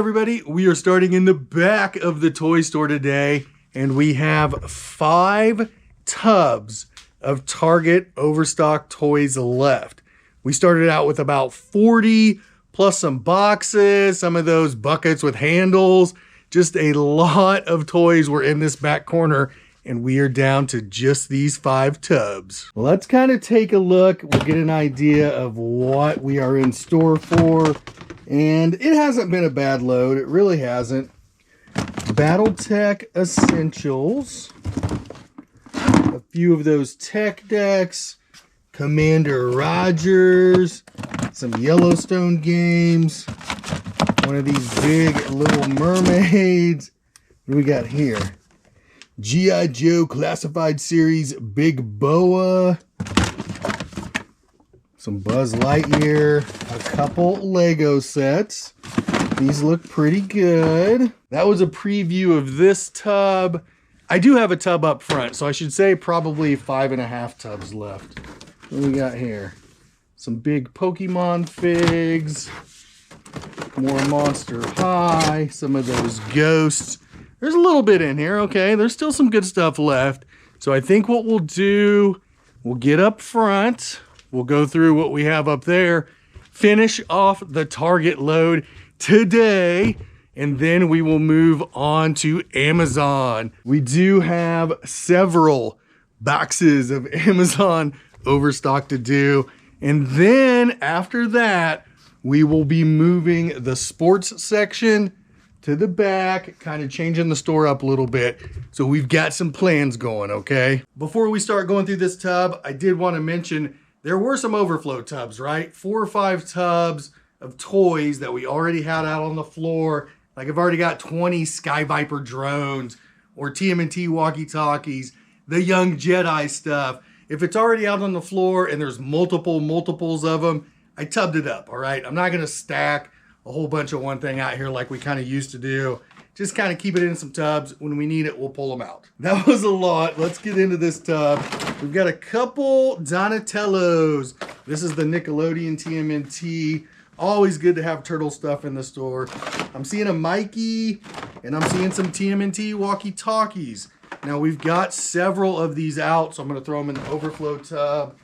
everybody, we are starting in the back of the toy store today, and we have 5 tubs of Target Overstock toys left. We started out with about 40 plus some boxes, some of those buckets with handles. Just a lot of toys were in this back corner, and we are down to just these 5 tubs. Let's kind of take a look. We'll get an idea of what we are in store for. And it hasn't been a bad load. It really hasn't. BattleTech Essentials. A few of those tech decks. Commander Rogers. Some Yellowstone games. One of these big Little Mermaids. What do we got here? G.I. Joe Classified Series Big Boa. Some Buzz Lightyear. A couple Lego sets. These look pretty good. That was a preview of this tub. I do have a tub up front, so I should say probably 5.5 tubs left. What do we got here? Some big Pokemon figs. More Monster High. Some of those ghosts. There's a little bit in here, okay? There's still some good stuff left. So I think what we'll do, we'll get up front. We'll go through what we have up there. Finish off the Target load today. And then we will move on to Amazon. We do have several boxes of Amazon Overstock to do. And then after that, we will be moving the sports section to the back, kind of changing the store up a little bit. So we've got some plans going, okay? Before we start going through this tub, I did want to mention there were some overflow tubs, right? 4 or 5 tubs of toys that we already had out on the floor. Like I've already got 20 Sky Viper drones or TMNT walkie-talkies, the Young Jedi stuff. If it's already out on the floor and there's multiples of them, I tubbed it up, all right? I'm not gonna stack a whole bunch of one thing out here like we kind of used to do. Just kind of keep it in some tubs. When we need it, we'll pull them out. That was a lot. Let's get into this tub. We've got a couple Donatellos. This is the Nickelodeon TMNT. Always good to have turtle stuff in the store. I'm seeing a Mikey, and I'm seeing some TMNT walkie-talkies. Now we've got several of these out, so I'm gonna throw them in the overflow tub.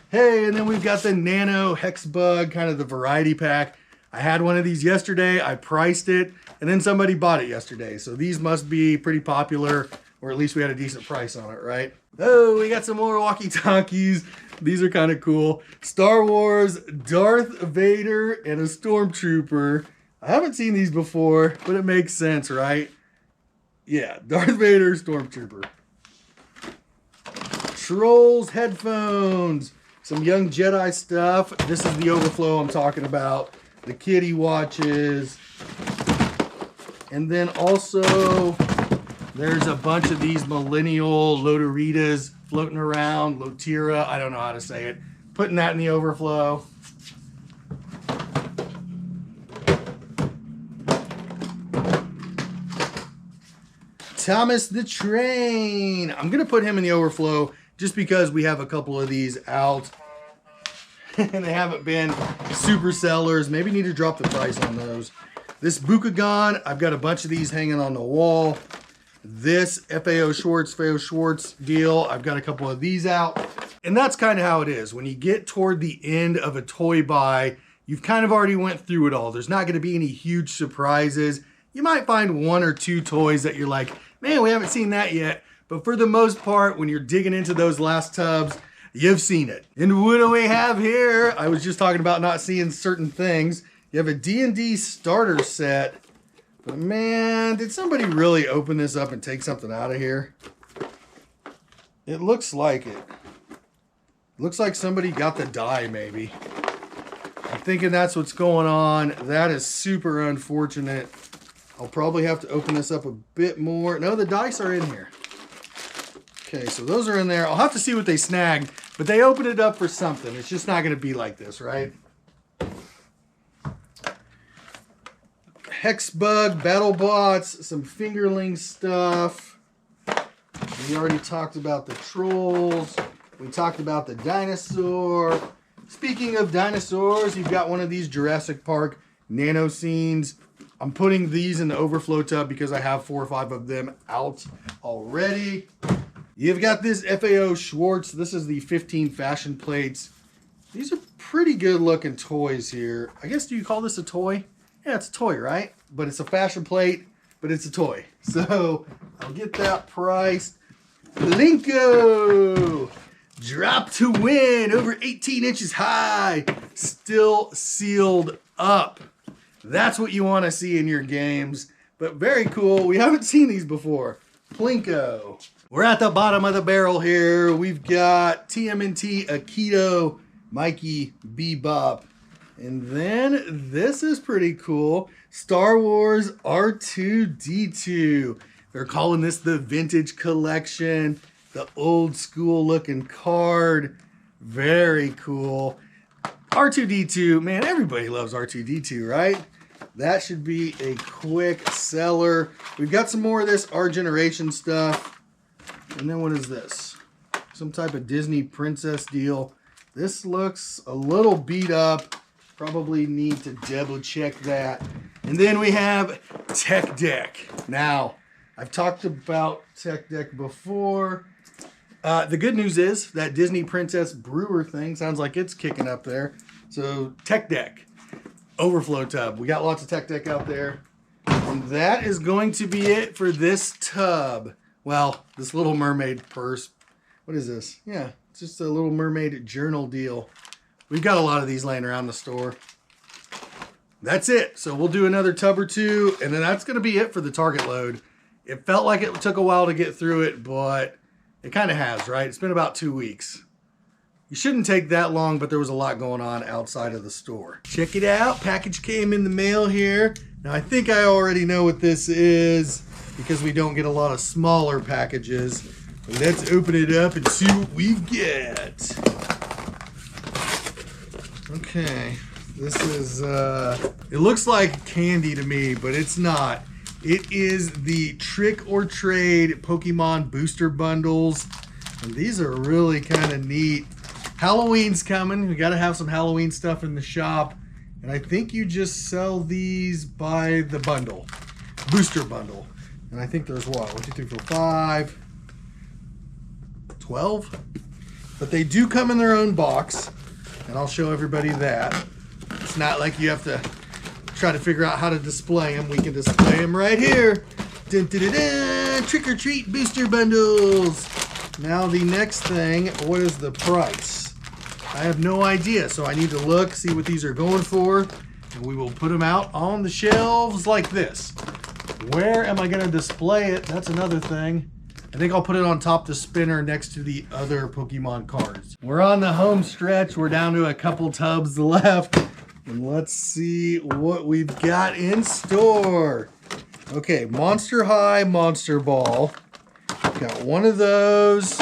Hey, and then we've got the Nano Hex Bug, kind of the variety pack. I had one of these yesterday, I priced it, and then somebody bought it yesterday. So these must be pretty popular, or at least we had a decent price on it, right? Oh, we got some more walkie-talkies. These are kind of cool. Star Wars, Darth Vader, and a Stormtrooper. I haven't seen these before, but it makes sense, right? Yeah, Darth Vader, Stormtrooper. Trolls headphones. Some Young Jedi stuff. This is the overflow I'm talking about. The kitty watches. And then also, there's a bunch of these millennial Lotaritas floating around. Lotira, I don't know how to say it. Putting that in the overflow. Thomas the Train. I'm going to put him in the overflow just because we have a couple of these out. And they haven't been super sellers. Maybe need to drop the price on those. This Bukagon, I've got a bunch of these hanging on the wall. This FAO Schwartz deal, I've got a couple of these out. And that's kind of how it is. When you get toward the end of a toy buy, you've kind of already went through it all. There's not going to be any huge surprises. You might find 1 or 2 toys that you're like, man, we haven't seen that yet. But for the most part, when you're digging into those last tubs, you've seen it. And what do we have here? I was just talking about not seeing certain things. You have a D&D starter set. But man, did somebody really open this up and take something out of here? It looks like it. Looks like somebody got the die, maybe. I'm thinking that's what's going on. That is super unfortunate. I'll probably have to open this up a bit more. No, the dice are in here. Okay, so those are in there. I'll have to see what they snagged, but they opened it up for something. It's just not going to be like this, right? Hexbug, BattleBots, some fingerling stuff. We already talked about the trolls. We talked about the dinosaur. Speaking of dinosaurs, you've got one of these Jurassic Park nano scenes I'm putting these in the Overflow Tub because I have 4 or 5 of them out already. You've got this FAO Schwartz. This is the 15 fashion plates. These are pretty good looking toys here. I guess, do you call this a toy? Yeah, it's a toy, right? But it's a fashion plate, but it's a toy. So I'll get that priced. Plinko! Drop to win, over 18 inches high, still sealed up. That's what you want to see in your games, but very cool. We haven't seen these before. Plinko. We're at the bottom of the barrel here. We've got TMNT, Aikido, Mikey, Bebop. And then this is pretty cool. Star Wars R2-D2. They're calling this the vintage collection. The old school looking card. Very cool. R2-D2, man, everybody loves R2-D2, right? That should be a quick seller. We've got some more of this R Generation stuff. And then what is this? Some type of Disney princess deal. This looks a little beat up. Probably need to double check that. And then we have Tech Deck. Now, I've talked about Tech Deck before. The good news is that Disney Princess Brewer thing sounds like it's kicking up there. So Tech Deck, Overflow Tub. We got lots of Tech Deck out there. And that is going to be it for this tub. Well, this Little Mermaid purse. What is this? Yeah, it's just a Little Mermaid journal deal. We've got a lot of these laying around the store. That's it. So we'll do another tub or two, and then that's going to be it for the Target load. It felt like it took a while to get through it, but it kind of has, right? It's been about 2 weeks. You shouldn't take that long, but there was a lot going on outside of the store. Check it out. Package came in the mail here. Now, I think I already know what this is because we don't get a lot of smaller packages. But let's open it up and see what we get. Okay. This is, it looks like candy to me, but it's not. It is the Trick or Trade Pokemon booster bundles. And these are really kind of neat. Halloween's coming. We got to have some Halloween stuff in the shop. And I think you just sell these by the bundle. Booster bundle. And I think there's what? 1, 2, 3, 4, 5. 12? But they do come in their own box. And I'll show everybody that. It's not like you have to try to figure out how to display them. We can display them right here. Dun, dun, dun, dun. Trick or Treat booster bundles. Now the next thing, what is the price? I have no idea, so I need to look, see what these are going for, and we will put them out on the shelves like this. Where am I going to display it? That's another thing. I think I'll put it on top the spinner next to the other Pokemon cards. We're on the home stretch. We're down to a couple tubs left. And let's see what we've got in store. Okay, Monster High Monster Ball. Got one of those,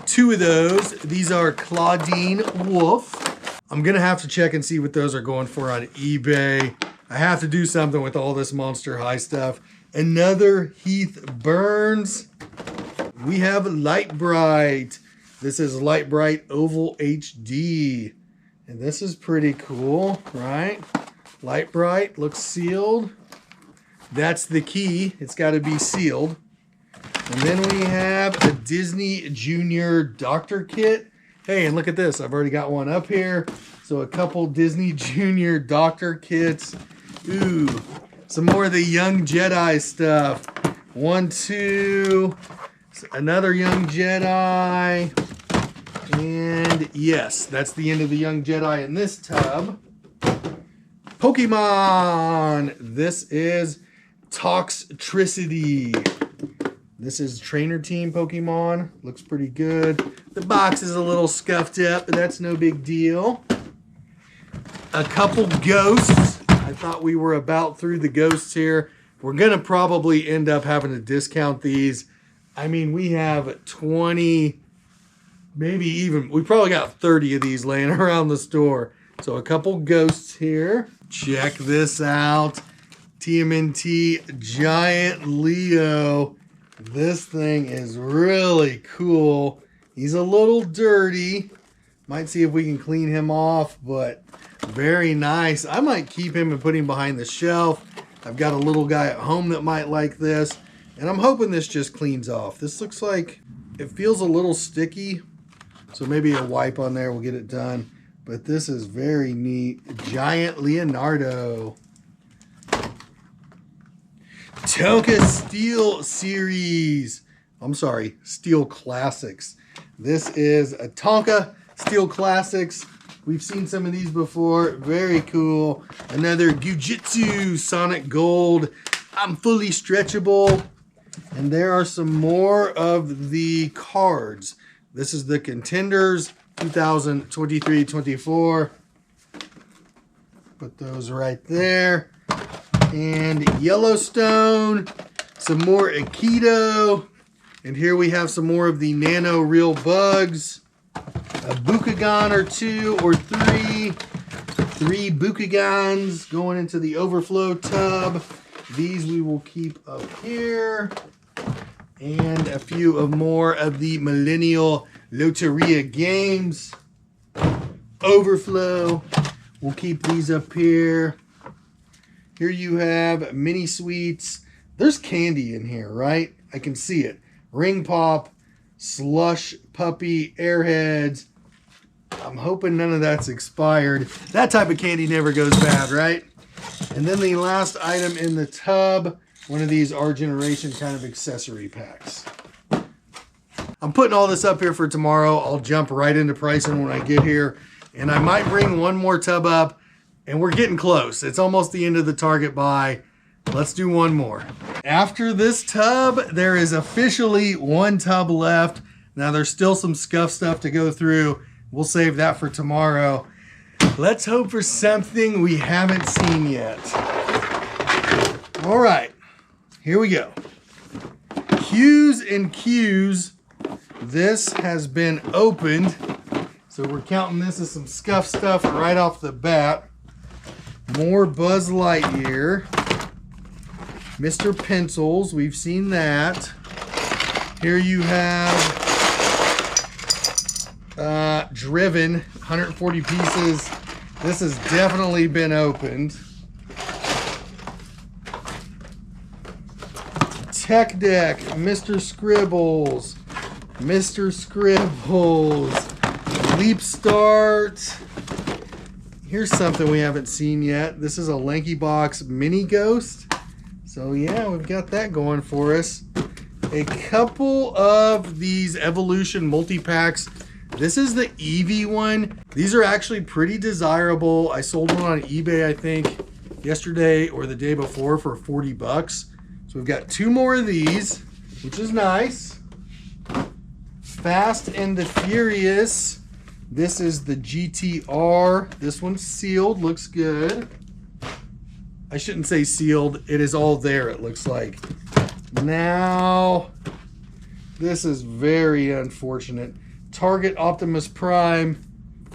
2 of those. These are Claudine Wolf. I'm gonna have to check and see what those are going for on eBay. I have to do something with all this Monster High stuff. Another Heath Burns. We have Light Bright. This is Light Bright Oval HD. And this is pretty cool, right? Light Bright looks sealed. That's the key. It's got to be sealed. And then we have a Disney Junior Doctor Kit. Hey, and look at this. I've already got one up here. So a couple Disney Junior Doctor Kits. Ooh, some more of the Young Jedi stuff. 1, 2, another Young Jedi. And yes, that's the end of the Young Jedi in this tub. Pokemon. This is Toxtricity. This is Trainer Team Pokemon. Looks pretty good. The box is a little scuffed up, but that's no big deal. A couple ghosts. I thought we were about through the ghosts here. We're going to probably end up having to discount these. I mean, we have 20... maybe even, we probably got 30 of these laying around the store. So a couple ghosts here. Check this out. TMNT Giant Leo. This thing is really cool. He's a little dirty. Might see if we can clean him off, but very nice. I might keep him and put him behind the shelf. I've got a little guy at home that might like this, and I'm hoping this just cleans off. This looks like it feels a little sticky, so maybe a wipe on there will get it done. But this is very neat. Giant Leonardo. Tonka Steel Series. I'm sorry, Steel Classics. This is a Tonka Steel Classics. We've seen some of these before. Very cool. Another Gujitsu Sonic Gold. I'm fully stretchable. And there are some more of the cards. This is the Contenders 2023-24. Put those right there. And Yellowstone. Some more Aikido. And here we have some more of the Nano Real Bugs. A Bukagon or two or three. 3 Bukagons going into the Overflow Tub. These we will keep up here. And a few of more of the Millennial Loteria games. Overflow. We'll keep these up here. Here you have mini sweets. There's candy in here, right? I can see it. Ring Pop, Slush Puppy, Airheads. I'm hoping none of that's expired. That type of candy never goes bad, right? And then the last item in the tub, one of these our generation kind of accessory packs. I'm putting all this up here for tomorrow. I'll jump right into pricing when I get here. And I might bring one more tub up, and we're getting close. It's almost the end of the Target buy. Let's do one more. After this tub, there is officially one tub left. Now there's still some scuff stuff to go through. We'll save that for tomorrow. Let's hope for something we haven't seen yet. All right, here we go. Q's and Q's. This has been opened. So we're counting this as some scuff stuff right off the bat. More Buzz Lightyear. Mr. Pencils, we've seen that. Here you have Driven, 140 pieces. This has definitely been opened. Tech Deck, Mr. Scribbles. Mr. Scribbles. Leap Start. Here's something we haven't seen yet. This is a Lanky Box Mini Ghost. So yeah, we've got that going for us. A couple of these Evolution multi-packs. This is the Eevee one. These are actually pretty desirable. I sold one on eBay, I think, yesterday or the day before for 40 bucks. So we've got 2 more of these, which is nice. Fast and the Furious. This is the GTR. This one's sealed, looks good. I shouldn't say sealed. It is all there, it looks like. Now, this is very unfortunate. Target Optimus Prime.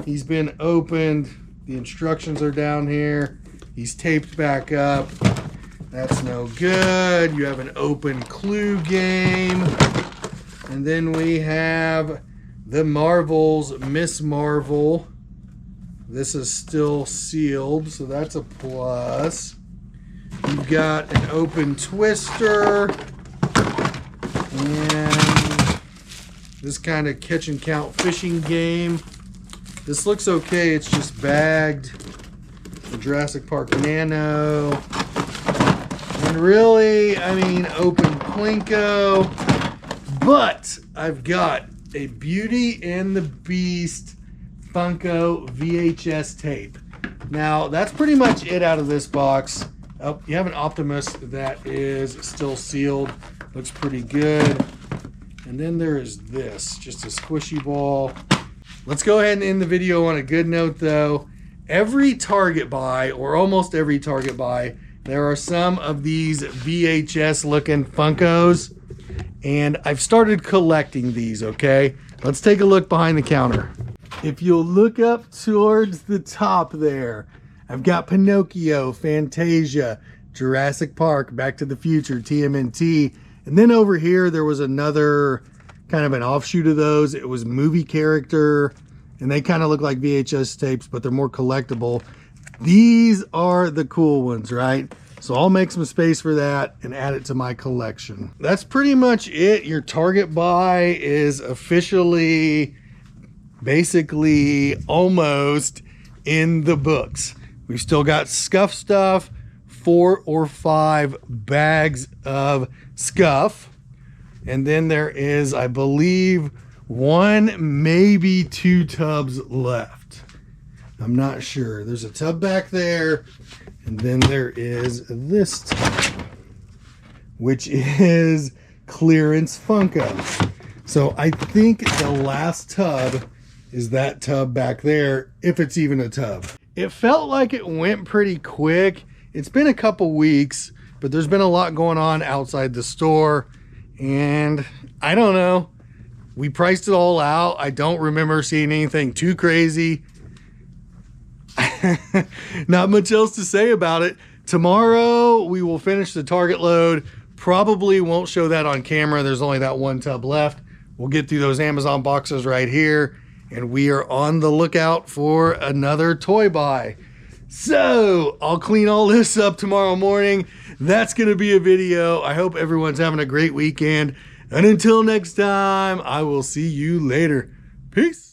He's been opened. The instructions are down here. He's taped back up. That's no good. You have an open Clue game. And then we have the Marvels, Miss Marvel. This is still sealed, so that's a plus. You've got an open Twister. And this kind of catch and count fishing game. This looks okay, it's just bagged. The Jurassic Park Nano. And really, I mean, open Plinko. But I've got a Beauty and the Beast Funko VHS tape. Now, that's pretty much it out of this box. Oh, you have an Optimus that is still sealed. Looks pretty good. And then there is this, just a squishy ball. Let's go ahead and end the video on a good note though. Every Target buy, or almost every Target buy, there are some of these VHS looking Funkos. And I've started collecting these, okay? Let's take a look behind the counter. If you'll look up towards the top there, I've got Pinocchio, Fantasia, Jurassic Park, Back to the Future, TMNT. And then over here, there was another kind of an offshoot of those. It was movie character, and they kind of look like VHS tapes, but they're more collectible. These are the cool ones, right? So I'll make some space for that and add it to my collection. That's pretty much it. Your Target buy is officially, basically almost in the books. We've still got Scuff stuff, 4 or 5 bags of Scuff. And then there is, I believe, 1, maybe 2 tubs left. I'm not sure. There's a tub back there. And then there is this tub, which is clearance Funkos. So I think the last tub is that tub back there, if it's even a tub. It felt like it went pretty quick. It's been a couple weeks, but there's been a lot going on outside the store. And I don't know. We priced it all out. I don't remember seeing anything too crazy. Not much else to say about it. Tomorrow we will finish the Target load. Probably won't show that on camera. There's only that 1 tub left. We'll get through those Amazon boxes right here, and we are on the lookout for another toy buy. So I'll clean all this up tomorrow morning. That's going to be a video. I hope everyone's having a great weekend. And until next time, I will see you later. Peace.